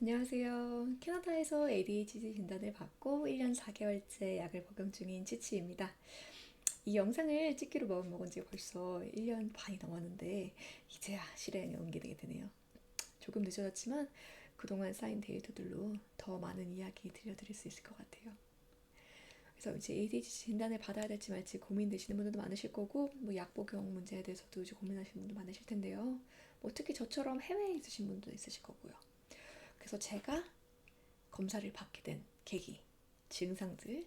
안녕하세요. 캐나다에서 ADHD 진단을 받고 1년 4개월째 약을 복용 중인 치치입니다. 이 영상을 찍기로 마음먹은 지 벌써 1년 반이 넘었는데 이제야 실행에 옮기게 되네요. 조금 늦어졌지만 그동안 쌓인 데이터들로 더 많은 이야기 들려드릴 수 있을 것 같아요. 그래서 이제 ADHD 진단을 받아야 될지 말지 고민되시는 분들도 많으실 거고 약 복용 문제에 대해서도 이제 고민하시는 분도 많으실 텐데요. 특히 저처럼 해외에 있으신 분도 있으실 거고요. 그래서 제가 검사를 받게 된 계기, 증상들,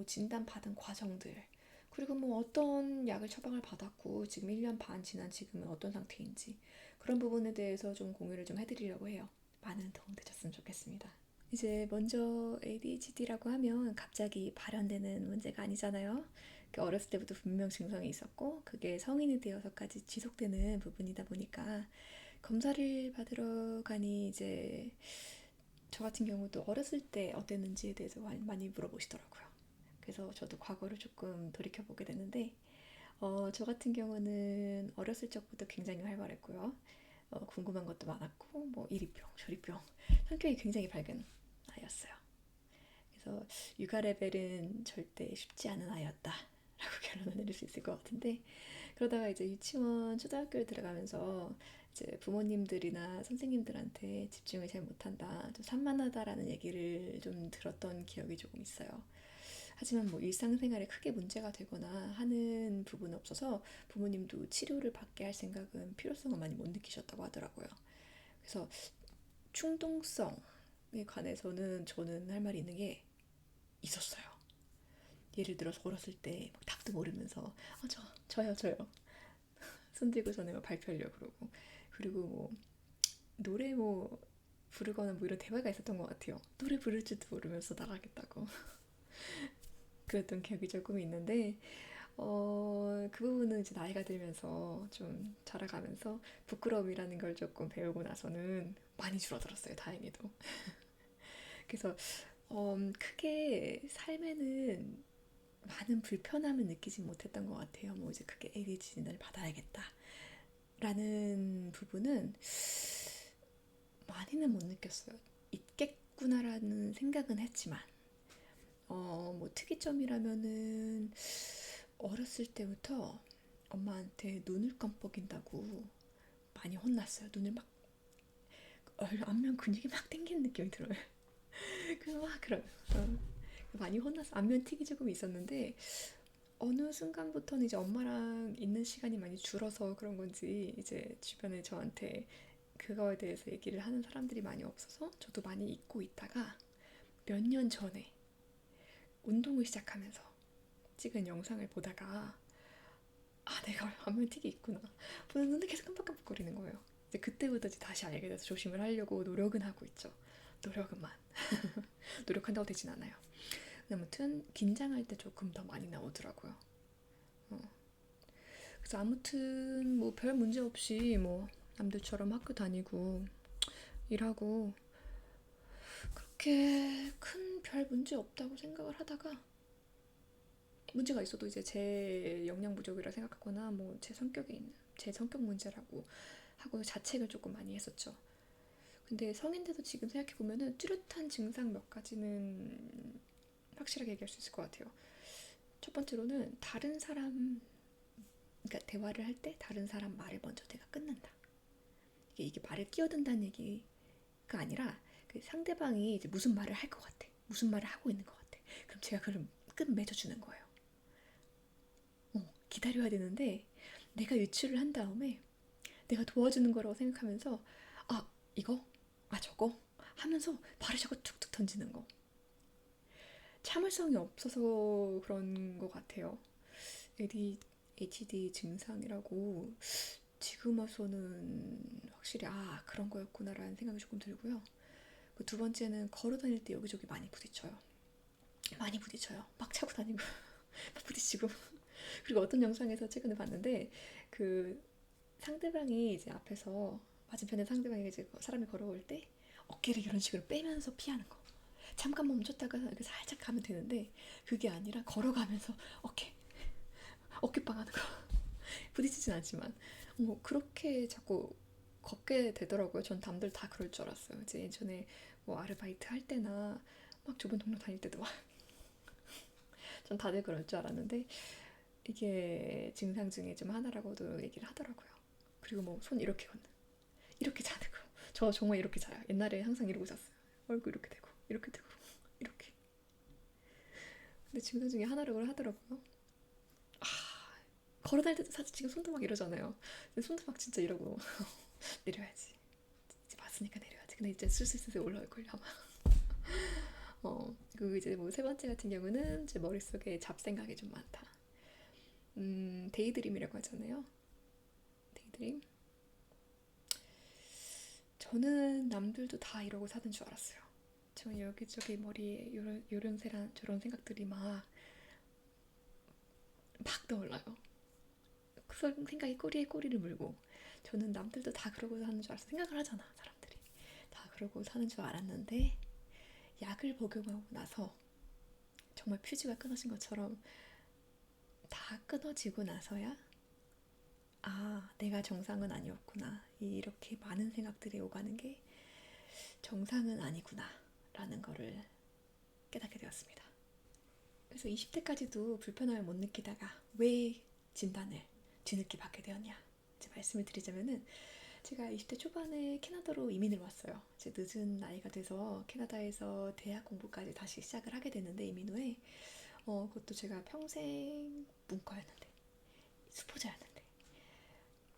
진단받은 과정들, 그리고 어떤 약을 처방을 받았고 지금 1년 반 지난 지금은 어떤 상태인지 그런 부분에 대해서 좀 공유를 좀 해드리려고 해요. 많은 도움 되셨으면 좋겠습니다. 이제 먼저 ADHD라고 하면 갑자기 발현되는 문제가 아니잖아요. 어렸을 때부터 분명 증상이 있었고 그게 성인이 되어서까지 지속되는 부분이다 보니까 검사를 받으러 가니 이제 저 같은 경우도 어렸을 때 어땠는지에 대해서 많이 물어보시더라고요. 그래서 저도 과거를 조금 돌이켜보게 됐는데 저 같은 경우는 어렸을 적부터 굉장히 활발했고요. 궁금한 것도 많았고 이리병 저리병 성격이 굉장히 밝은 아이였어요. 그래서 육아 레벨은 절대 쉽지 않은 아이였다 라고 결론을 내릴 수 있을 것 같은데 그러다가 이제 유치원 초등학교를 들어가면서 이제 부모님들이나 선생님들한테 집중을 잘 못한다, 좀 산만하다라는 얘기를 좀 들었던 기억이 조금 있어요. 하지만 일상생활에 크게 문제가 되거나 하는 부분은 없어서 부모님도 치료를 받게 할 생각은 필요성을 많이 못 느끼셨다고 하더라고요. 그래서 충동성에 관해서는 저는 할 말이 있는 게 있었어요. 예를 들어서 어렸을 때 답도 모르면서 저요 손 들고 전에 발표하려고 그러고 그리고 노래 부르거나 이런 대화가 있었던 것 같아요. 노래 부를 줄도 모르면서 나가겠다고 그랬던 기억이 조금 있는데 그 부분은 이제 나이가 들면서 좀 자라가면서 부끄러움이라는 걸 조금 배우고 나서는 많이 줄어들었어요. 다행히도. 그래서 크게 삶에는 많은 불편함을 느끼지 못했던 것 같아요. 이제 크게 ADHD를 받아야겠다. 라는 부분은 많이는 못 느꼈어요. 있겠구나라는 생각은 했지만, 특이점이라면은 어렸을 때부터 엄마한테 눈을 깜빡인다고 많이 혼났어요. 눈을 막 안면 근육이 막 당기는 느낌이 들어요. 그래서 막 그러면서 많이 혼났어. 안면 틱이 조금 있었는데 어느 순간부터는 이제 엄마랑 있는 시간이 많이 줄어서 그런 건지 이제 주변에 저한테 그거에 대해서 얘기를 하는 사람들이 많이 없어서 저도 많이 잊고 있다가 몇 년 전에 운동을 시작하면서 찍은 영상을 보다가 내가 안면 틱이 있구나 보는데 계속 깜빡깜빡거리는 거예요. 이제 그때부터 이제 다시 알게 돼서 조심을 하려고 노력은 하고 있죠. 노력은만 노력한다고 되진 않아요. 아무튼 긴장할 때 조금 더 많이 나오더라고요. 그래서 아무튼 별 문제 없이 남들처럼 학교 다니고 일하고 그렇게 큰 별 문제 없다고 생각을 하다가 문제가 있어도 이제 제 역량 부족이라 생각하거나 제 성격에 있는 제 성격 문제라고 하고 자책을 조금 많이 했었죠. 근데 성인 돼도 지금 생각해보면은 뚜렷한 증상 몇 가지는 확실하게 얘기할 수 있을 것 같아요. 첫 번째로는 다른 사람, 그러니까 대화를 할 때 다른 사람 말을 먼저 내가 끊는다. 이게 말을 끼어든다는 얘기가 아니라 그 상대방이 이제 무슨 말을 할 것 같아. 무슨 말을 하고 있는 것 같아. 그럼 제가 그걸 끝맺어주는 거예요. 기다려야 되는데 내가 유추를 한 다음에 내가 도와주는 거라고 생각하면서 이거? 저거? 하면서 발을 자꾸 툭툭 던지는 거. 참을성이 없어서 그런 것 같아요. ADHD 증상이라고 지금 와서는 확실히 그런 거였구나라는 생각이 조금 들고요. 두 번째는 걸어 다닐 때 여기저기 많이 부딪혀요. 많이 부딪혀요. 막 차고 다니고 막 부딪히고. 그리고 어떤 영상에서 최근에 봤는데 그 상대방이 이제 앞에서 맞은편에 상대방이 이제 사람이 걸어올 때 어깨를 이런 식으로 빼면서 피하는 거. 잠깐 멈췄다가 이렇게 살짝 가면 되는데 그게 아니라 걸어가면서 어깨빵 하는 거. 부딪히진 않지만 그렇게 자꾸 걷게 되더라고요. 전 남들 다 그럴 줄 알았어요. 이제 예전에 뭐 아르바이트 할 때나 막 좁은 동네 다닐 때도 막 전 다들 그럴 줄 알았는데 이게 증상 중에 좀 하나라고도 얘기를 하더라고요. 그리고 뭐 손 이렇게 걷는, 이렇게 자는 거. 저 정말 이렇게 자요. 옛날에 항상 이러고 잤어요. 얼굴 이렇게 되고, 이렇게. 근데 증상 중에 하나라고 하더라고요. 걸어다닐 때도 사실 지금 손도 막 이러잖아요. 근데 손도 막 진짜 이러고 내려야지. 이제 봤으니까 내려야지. 근데 이제 슬슬 올라올걸요 아마. 그리고 이제 뭐 세 번째 같은 경우는 제 머릿속에 잡생각이 좀 많다. 데이드림이라고 하잖아요. 데이드림. 저는 남들도 다 이러고 사는 줄 알았어요. 저 여기저기 머리에 요런 저런 생각들이 막 떠올라요. 그 생각이 꼬리에 꼬리를 물고 저는 남들도 다 그러고 사는 줄 알았어. 생각을 하잖아 사람들이. 다 그러고 사는 줄 알았는데 약을 복용하고 나서 정말 퓨즈가 끊어진 것처럼 다 끊어지고 나서야 내가 정상은 아니었구나. 이렇게 많은 생각들이 오가는 게 정상은 아니구나 라는 거를 깨닫게 되었습니다. 그래서 20대까지도 불편함을 못 느끼다가 왜 진단을 뒤늦게 받게 되었냐 이제 말씀을 드리자면은 제가 20대 초반에 캐나다로 이민을 왔어요. 이제 늦은 나이가 돼서 캐나다에서 대학 공부까지 다시 시작을 하게 됐는데 이민 후에 그것도 제가 평생 문과였는데 수포자였는데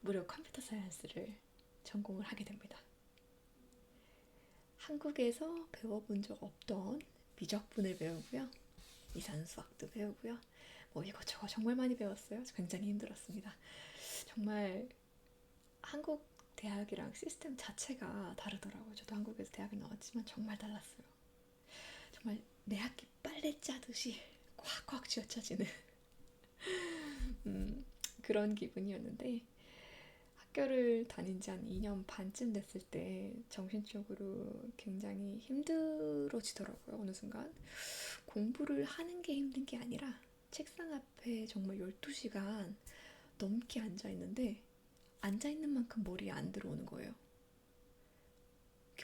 무려 컴퓨터 사이언스를 전공을 하게 됩니다. 한국에서 배워본 적 없던 미적분을 배우고요. 이산수학도 배우고요. 뭐 이것저것 정말 많이 배웠어요. 굉장히 힘들었습니다. 정말 한국 대학이랑 시스템 자체가 다르더라고요. 저도 한국에서 대학을 나왔지만 정말 달랐어요. 정말 내 학기 빨래 짜듯이 꽉꽉 쥐어짜지는 그런 기분이었는데 학교를 다닌 지 한 2년 반쯤 됐을 때 정신적으로 굉장히 힘들어지더라고요. 어느 순간 공부를 하는 게 힘든 게 아니라 책상 앞에 정말 12시간 넘게 앉아있는데 앉아있는 만큼 머리에 안 들어오는 거예요.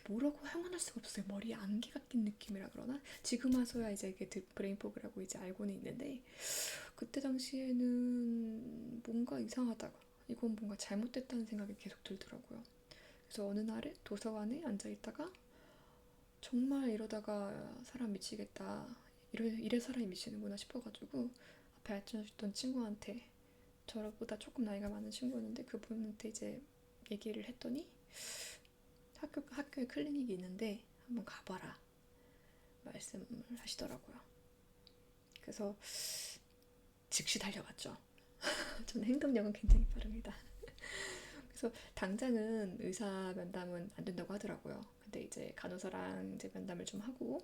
뭐라고 형언할 수가 없어요. 머리에 안개가 낀 느낌이라 그러나? 지금 와서야 이제 이게 브레인포그라고 이제 알고는 있는데 그때 당시에는 뭔가 이상하다가 이건 뭔가 잘못됐다는 생각이 계속 들더라고요. 그래서 어느 날에 도서관에 앉아있다가 정말 이러다가 사람 미치겠다. 이래 사람이 미치는구나 싶어가지고 앞에 앉아있던 친구한테 저보다 조금 나이가 많은 친구였는데 그분한테 이제 얘기를 했더니 학교에 클리닉이 있는데 한번 가봐라 말씀을 하시더라고요. 그래서 즉시 달려갔죠. 저는 행동력은 굉장히 빠릅니다. 그래서 당장은 의사 면담은 안 된다고 하더라고요. 근데 이제 간호사랑 이제 면담을 좀 하고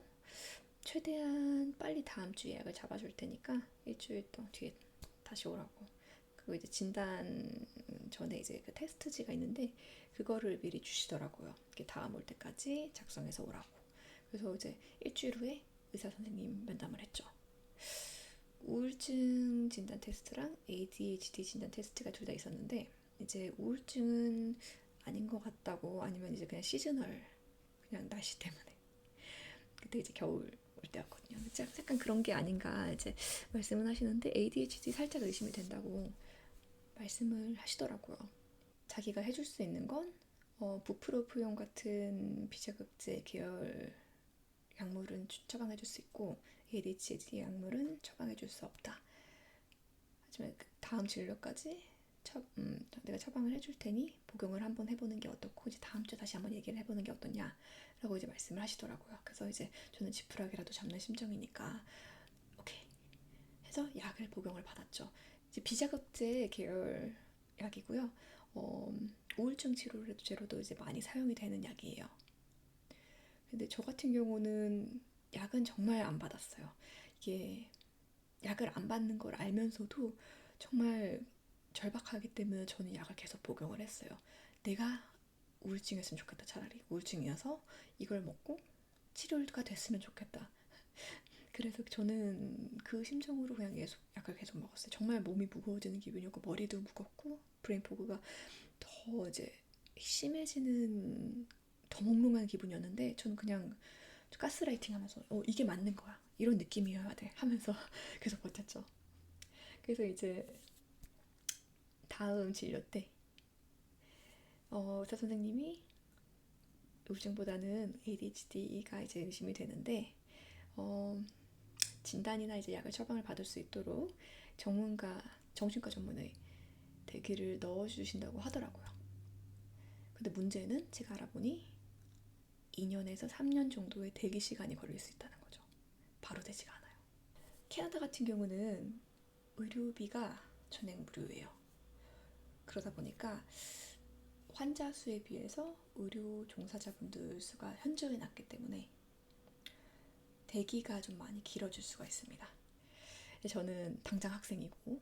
최대한 빨리 다음 주에 예약을 잡아줄 테니까 일주일 동안 뒤에 다시 오라고. 그리고 이제 진단 전에 이제 그 테스트지가 있는데 그거를 미리 주시더라고요. 다음 올 때까지 작성해서 오라고. 그래서 이제 일주일 후에 의사 선생님 면담을 했죠. 우울증 진단 테스트랑 ADHD 진단 테스트가 둘 다 있었는데 이제 우울증은 아닌 것 같다고 아니면 이제 그냥 시즈널 그냥 날씨 때문에 그때 이제 겨울 올 때였거든요. 약간 그런 게 아닌가 이제 말씀을 하시는데 ADHD 살짝 의심이 된다고 말씀을 하시더라고요. 자기가 해줄 수 있는 건 부프로프용 같은 비자극제 계열 약물은 처방해줄 수 있고 ADHD 약물은 처방해줄 수 없다. 하지만 다음 진료까지 내가 처방을 해줄 테니 복용을 한번 해보는 게 어떻고 이제 다음 주에 다시 한번 얘기를 해보는 게 어떠냐라고 이제 말씀을 하시더라고요. 그래서 이제 저는 지푸라기라도 잡는 심정이니까 오케이 해서 약을 복용을 받았죠. 이제 비자극제 계열 약이고요. 우울증 치료제로도 이제 많이 사용이 되는 약이에요. 근데 저 같은 경우는 약은 정말 안 받았어요. 이게 약을 안 받는 걸 알면서도 정말 절박하기 때문에 저는 약을 계속 복용을 했어요. 내가 우울증이었으면 좋겠다. 차라리 우울증이어서 이걸 먹고 치료가 됐으면 좋겠다. 그래서 저는 그 심정으로 그냥 약을 계속 먹었어요. 정말 몸이 무거워지는 기분이었고 머리도 무겁고 브레인포그가 더 이제 심해지는 더 몽롱한 기분이었는데 저는 그냥 가스라이팅 하면서 이게 맞는 거야. 이런 느낌이어야 돼 하면서 계속 버텼죠. 그래서 이제 다음 진료 때 의사 선생님이 우울증보다는 ADHD가 이제 의심이 되는데 어, 진단이나 이제 약을 처방을 받을 수 있도록 정신과 전문의 대기를 넣어주신다고 하더라고요. 근데 문제는 제가 알아보니 2년에서 3년 정도의 대기 시간이 걸릴 수 있다는 거죠. 바로 되지가 않아요. 캐나다 같은 경우는 의료비가 전액 무료예요. 그러다 보니까 환자 수에 비해서 의료 종사자분들 수가 현저히 낮기 때문에 대기가 좀 많이 길어질 수가 있습니다. 저는 당장 학생이고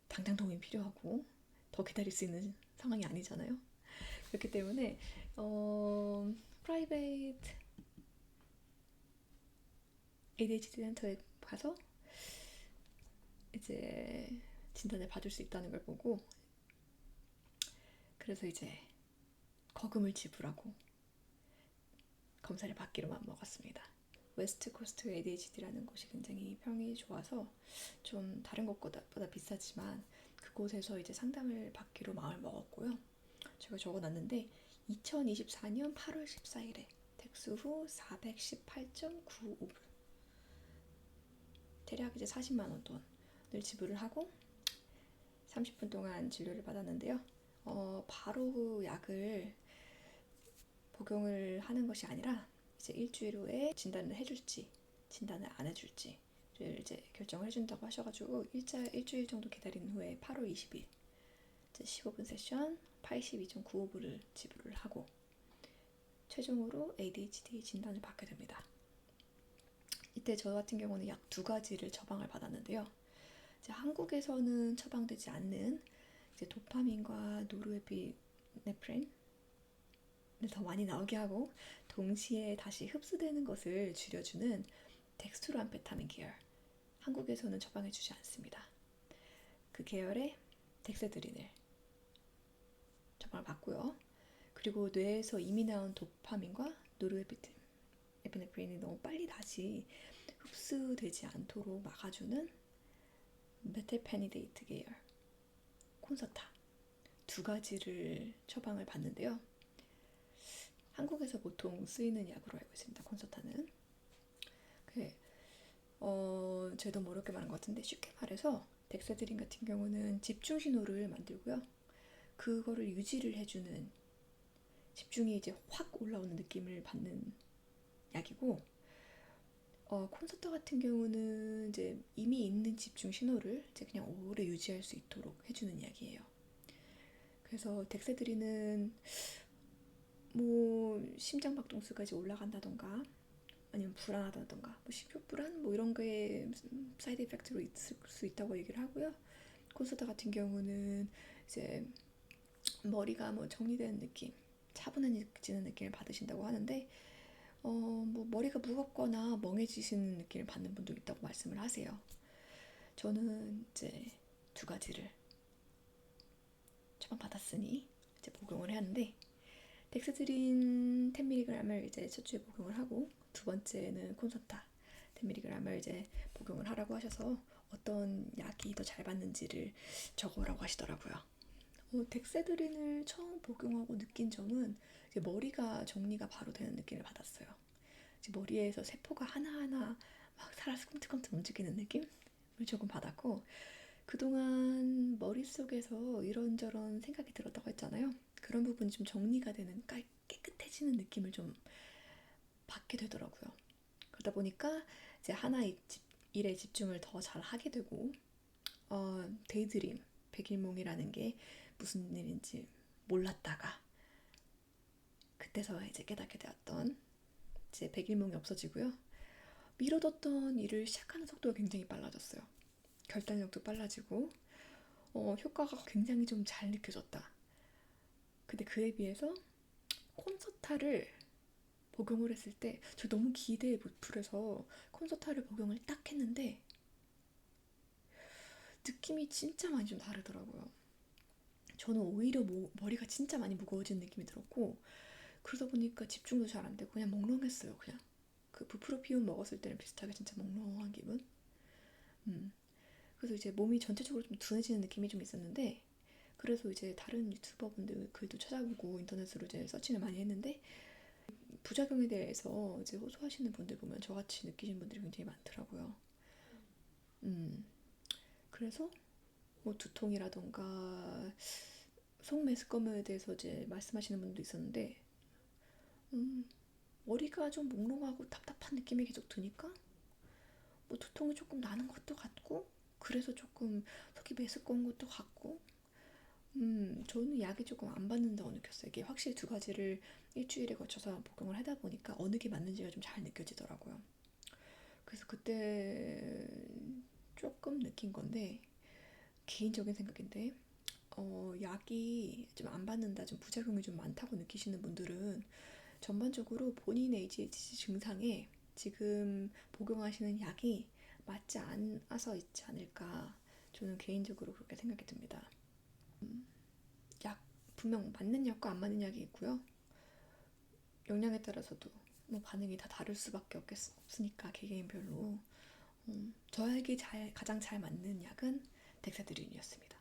당장 도움이 필요하고 더 기다릴 수 있는 상황이 아니잖아요. 그렇기 때문에 프라이베이트 ADHD 센터에 가서 이제 진단을 받을 수 있다는 걸 보고 그래서 이제 거금을 지불하고 검사를 받기로 마음먹었습니다. 웨스트 코스트 ADHD라는 곳이 굉장히 평이 좋아서 좀 다른 곳보다 비싸지만 그곳에서 이제 상담을 받기로 마음을 먹었고요. 제가 적어놨는데 2024년 8월 14일에 택수 후 418.95불 대략 이제 40만 원 돈을 지불을 하고 30분 동안 진료를 받았는데요. 바로 약을 복용을 하는 것이 아니라 이제 일주일 후에 진단을 해줄지 진단을 안 해줄지를 이제 결정을 해준다고 하셔가지고 일주일 정도 기다린 후에 8월 20일 이제 15분 세션 82.95불을 지불을 하고 최종으로 ADHD 진단을 받게 됩니다. 이때 저 같은 경우는 약 2가지를 처방을 받았는데요. 이제 한국에서는 처방되지 않는 이제 도파민과 노르에피네프린을 더 많이 나오게 하고 동시에 다시 흡수되는 것을 줄여주는 덱스트로암페타민 계열, 한국에서는 처방해주지 않습니다. 그 계열의 덱세드린을 처방을 받고요. 그리고 뇌에서 이미 나온 도파민과 노르에피네프린이 너무 빨리 다시 흡수되지 않도록 막아주는 메틸페니데이트 계열 콘서타 2가지를 처방을 받는데요. 한국에서 보통 쓰이는 약으로 알고 있습니다. 콘서타는 제가 너무 어렵게 말한 것 같은데 쉽게 말해서 덱세드린 같은 경우는 집중 신호를 만들고요. 그거를 유지를 해주는 집중이 이제 확 올라오는 느낌을 받는 약이고 콘서터 같은 경우는 이제 이미 있는 집중 신호를 이제 그냥 오래 유지할 수 있도록 해주는 약이에요. 그래서 덱세드린은 뭐 심장박동수까지 올라간다던가 아니면 불안하다던가 뭐 식욕불안 뭐 이런 게 사이드 이펙트로 있을 수 있다고 얘기를 하고요. 콘서터 같은 경우는 이제 머리가 뭐 정리되는 느낌, 차분해지는 느낌을 받으신다고 하는데 뭐 머리가 무겁거나 멍해지시는 느낌을 받는 분도 있다고 말씀을 하세요. 저는 이제 2가지를 처방받았으니 이제 복용을 했는데 덱스트린 10mg을 이제 첫 주에 복용을 하고 두 번째는 콘서타 10mg을 이제 복용을 하라고 하셔서 어떤 약이 더 잘 받는지를 적어오라고 하시더라고요. 덱세드린을 처음 복용하고 느낀 점은 이제 머리가 정리가 바로 되는 느낌을 받았어요. 이제 머리에서 세포가 하나하나 막 살아서 꿈틀꿈틀 움직이는 느낌을 조금 받았고 그동안 머릿속에서 이런저런 생각이 들었다고 했잖아요. 그런 부분이 좀 정리가 되는 깨끗해지는 느낌을 좀 받게 되더라고요. 그러다 보니까 이제 일에 집중을 더 잘 하게 되고 데이드림, 백일몽이라는 게 무슨 일인지 몰랐다가 그때서 이제 깨닫게 되었던 이제 백일몽이 없어지고요. 미뤄뒀던 일을 시작하는 속도가 굉장히 빨라졌어요. 결단력도 빨라지고 효과가 굉장히 좀 잘 느껴졌다. 근데 그에 비해서 콘서타를 복용을 했을 때 저 너무 기대에 부풀어서 콘서타를 복용을 딱 했는데 느낌이 진짜 많이 좀 다르더라고요. 저는 오히려 머리가 진짜 많이 무거워진 느낌이 들었고, 그러다 보니까 집중도 잘 안 되고 그냥 몽롱했어요. 그냥 그 부프로피온 먹었을 때는 비슷하게 진짜 몽롱한 기분. 음. 그래서 이제 몸이 전체적으로 좀 둔해지는 느낌이 좀 있었는데, 그래서 이제 다른 유튜버분들 글도 찾아보고 인터넷으로 이제 서칭을 많이 했는데, 부작용에 대해서 이제 호소하시는 분들 보면 저같이 느끼시는 분들이 굉장히 많더라고요. 음. 그래서 뭐 두통이라던가 속 메스꺼움에 대해서 이제 말씀하시는 분도 있었는데, 음, 머리가 좀 몽롱하고 답답한 느낌이 계속 드니까 뭐 두통이 조금 나는 것도 같고, 그래서 조금 속이 메스꺼운 것도 같고, 저는 약이 조금 안 받는다고 느꼈어요. 이게 확실히 두 가지를 일주일에 거쳐서 복용을 하다 보니까 어느 게 맞는지가 좀 잘 느껴지더라고요. 그래서 그때 조금 느낀 건데, 개인적인 생각인데, 약이 좀 안 받는다, 좀 부작용이 좀 많다고 느끼시는 분들은 전반적으로 본인의 ADHD 증상에 지금 복용하시는 약이 맞지 않아서 있지 않을까, 저는 개인적으로 그렇게 생각이 듭니다. 약, 분명 맞는 약과 안 맞는 약이 있고요. 영양에 따라서도 뭐 반응이 다 다를 수밖에 없으니까 개개인별로. 저에게 가장 잘 맞는 약은 덱사드린이었습니다.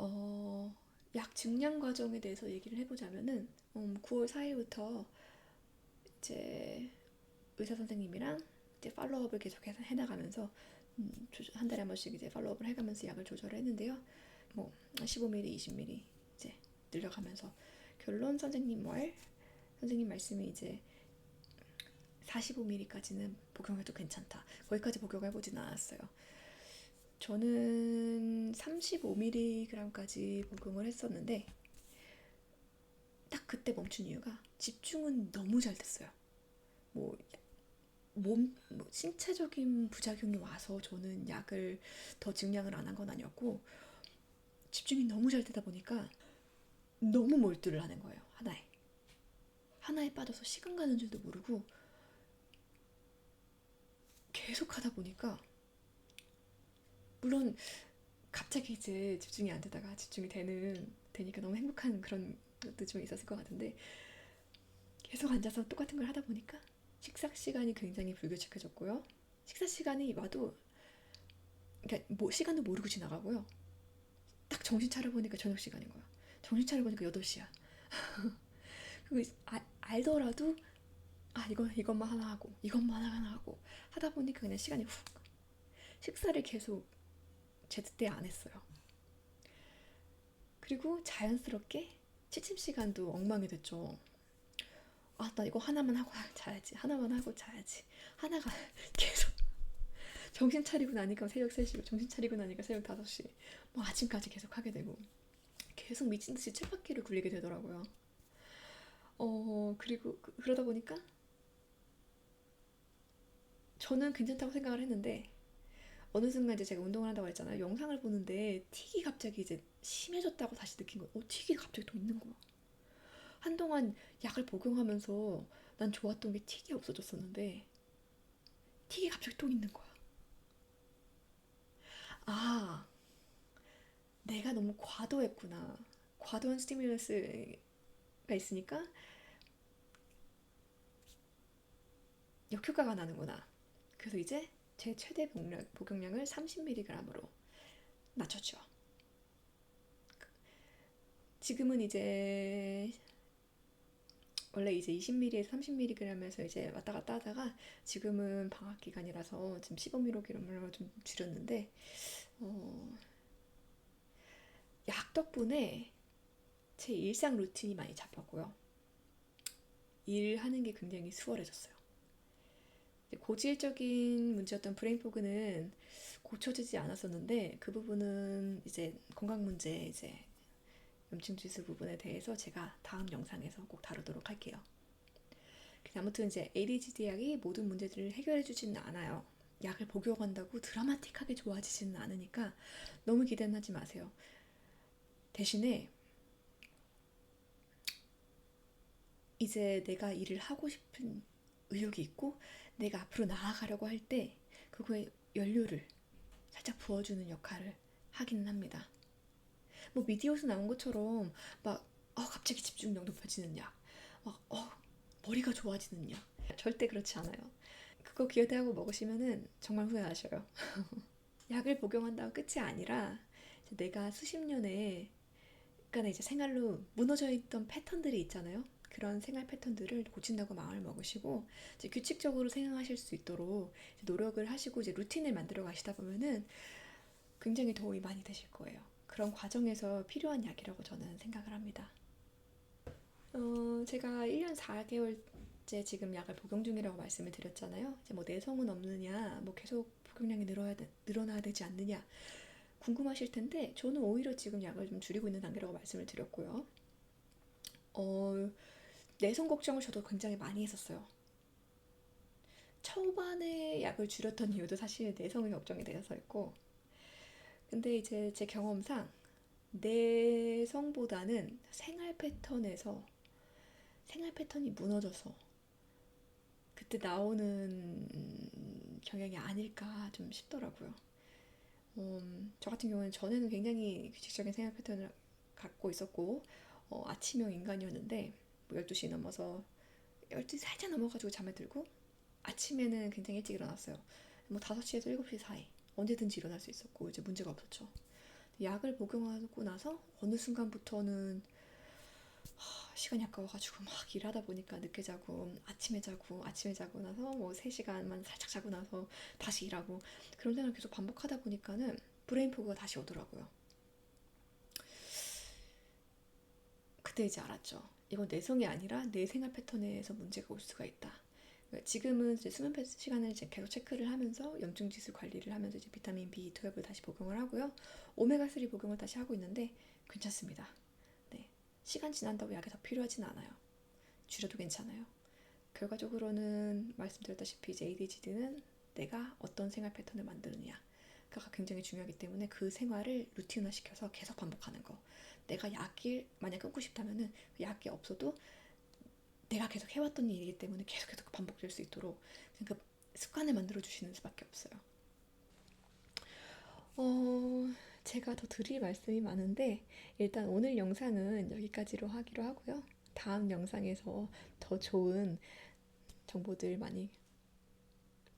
어, 약 증량 과정에 대해서 얘기를 해보자면은 9월 4일부터 이제 의사 선생님이랑 이제 팔로우업을 계속해서 해나가면서 한 달에 한 번씩 이제 팔로우업을 해가면서 약을 조절했는데요. 뭐 15ml, 20ml 이제 늘려가면서 결론 선생님 말씀이 이제 45ml까지는 복용해도 괜찮다. 거기까지 복용해보진 않았어요. 저는 35mg까지 복용을 했었는데, 딱 그때 멈춘 이유가 집중은 너무 잘 됐어요. 뭐 신체적인 부작용이 와서 저는 약을 더 증량을 안 한 건 아니었고, 집중이 너무 잘 되다 보니까 너무 몰두를 하는 거예요. 하나에 빠져서 시간 가는 줄도 모르고 계속 하다 보니까, 물론 갑자기 이제 집중이 안 되다가 집중이 되니까 너무 행복한 그런 것도 좀 있었을 것 같은데, 계속 앉아서 똑같은 걸 하다 보니까 식사 시간이 굉장히 불규칙해졌고요. 식사 시간이 와도, 그러니까 뭐 시간도 모르고 지나가고요. 딱 정신 차려보니까 저녁 시간인 거야. 정신 차려보니까 8시야. 그리고 알더라도, 이것만 하나 하고 이것만 하나 하고 하다 보니까 그냥 시간이 훅. 식사를 계속 제때 안 했어요. 그리고 자연스럽게 취침 시간도 엉망이 됐죠. 나 이거 하나만 하고 자야지. 하나만 하고 자야지. 하나가 계속, 정신 차리고 나니까 새벽 3시고, 정신 차리고 나니까 새벽 5시. 뭐 아침까지 계속 하게 되고, 계속 미친 듯이 쳇바퀴를 굴리게 되더라고요. 그리고 그러다 보니까 저는 괜찮다고 생각을 했는데, 어느 순간 이제 제가 운동을 한다고 했잖아요. 영상을 보는데 틱이 갑자기 이제 심해졌다고 다시 느낀 거예요. 틱이 갑자기 또 있는 거야. 한동안 약을 복용하면서 난 좋았던 게 틱이 없어졌었는데, 틱이 갑자기 또 있는 거야. 아, 내가 너무 과도했구나. 과도한 스티뮬러스가 있으니까 역효과가 나는구나. 그래서 이제 제 최대 복용량을 30mg으로 낮췄죠. 지금은 이제 원래 이제 20ml에서 30mg에서 이제 왔다 갔다 하다가, 지금은 방학 기간이라서 지금 15mg으로 좀 줄였는데, 어, 약 덕분에 제 일상 루틴이 많이 잡혔고요. 일하는 게 굉장히 수월해졌어요. 고질적인 문제였던 브레인포그는 고쳐지지 않았었는데, 그 부분은 이제 건강 문제, 이제 염증 지수 부분에 대해서 제가 다음 영상에서 꼭 다루도록 할게요. 아무튼 이제 ADHD 약이 모든 문제들을 해결해 주지는 않아요. 약을 복용한다고 드라마틱하게 좋아지지는 않으니까 너무 기대는 하지 마세요. 대신에 이제 내가 일을 하고 싶은 의욕이 있고, 내가 앞으로 나아가려고 할 때 그거에 연료를 살짝 부어주는 역할을 하기는 합니다. 뭐 미디어에서 나온 것처럼 막 갑자기 집중력 높아지는 약, 막 머리가 좋아지는 약. 절대 그렇지 않아요. 그거 기대하고 먹으시면은 정말 후회하셔요. 약을 복용한다고 끝이 아니라 이제 내가 수십 년에 그러니까 이제 생활로 무너져 있던 패턴들이 있잖아요. 그런 생활 패턴들을 고친다고 마음을 먹으시고 이제 규칙적으로 생활하실 수 있도록 이제 노력을 하시고 이제 루틴을 만들어 가시다 보면은 굉장히 도움이 많이 되실 거예요. 그런 과정에서 필요한 약이라고 저는 생각을 합니다. 제가 1년 4개월째 지금 약을 복용 중이라고 말씀을 드렸잖아요. 이제 뭐 내성은 없느냐, 뭐 계속 복용량이 늘어나야 되지 않느냐 궁금하실 텐데 저는 오히려 지금 약을 좀 줄이고 있는 단계라고 말씀을 드렸고요. 어, 내성 걱정을 저도 굉장히 많이 했었어요. 초반에 약을 줄였던 이유도 사실 내성이 걱정이 돼서였고, 근데 이제 제 경험상 내성보다는 생활 패턴이 무너져서 그때 나오는 경향이 아닐까 좀 싶더라고요. 저 같은 경우는 전에는 굉장히 규칙적인 생활 패턴을 갖고 있었고, 아침형 인간이었는데, 뭐 12시 넘어서 12시 살짝 넘어가지고 잠에 들고, 아침에는 굉장히 일찍 일어났어요. 뭐 5시에서 7시 사이. 언제든지 일어날 수 있었고, 이제 문제가 없었죠. 약을 복용하고 나서 어느 순간부터는 시간이 아까워가지고 막 일하다 보니까 늦게 자고, 아침에 자고 나서 뭐 3시간만 살짝 자고 나서 다시 일하고, 그런 생활을 계속 반복하다 보니까는 브레인 포그가 다시 오더라고요. 그때 이제 알았죠. 이건 내성이 아니라 내 생활 패턴에서 문제가 올 수가 있다. 그러니까 지금은 이제 수면 시간을 이제 계속 체크를 하면서 염증 지수 관리를 하면서 이제 비타민 B12을 다시 복용을 하고요. 오메가3 복용을 다시 하고 있는데 괜찮습니다. 네. 시간 지난다고 약이 더 필요하진 않아요. 줄여도 괜찮아요. 결과적으로는 말씀드렸다시피 이제 ADHD는 내가 어떤 생활 패턴을 만드느냐 가 굉장히 중요하기 때문에 그 생활을 루틴화 시켜서 계속 반복하는 거. 내가 약을 만약 끊고 싶다면은 약이 없어도 내가 계속 해왔던 일이기 때문에 계속 반복될 수 있도록 그 습관을 만들어 주시는 수밖에 없어요. 제가 더 드릴 말씀이 많은데 일단 오늘 영상은 여기까지로 하기로 하고요. 다음 영상에서 더 좋은 정보들 많이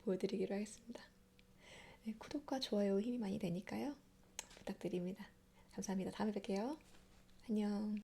보여드리기로 하겠습니다. 네, 구독과 좋아요 힘이 많이 되니까요. 부탁드립니다. 감사합니다. 다음에 뵐게요. 안녕.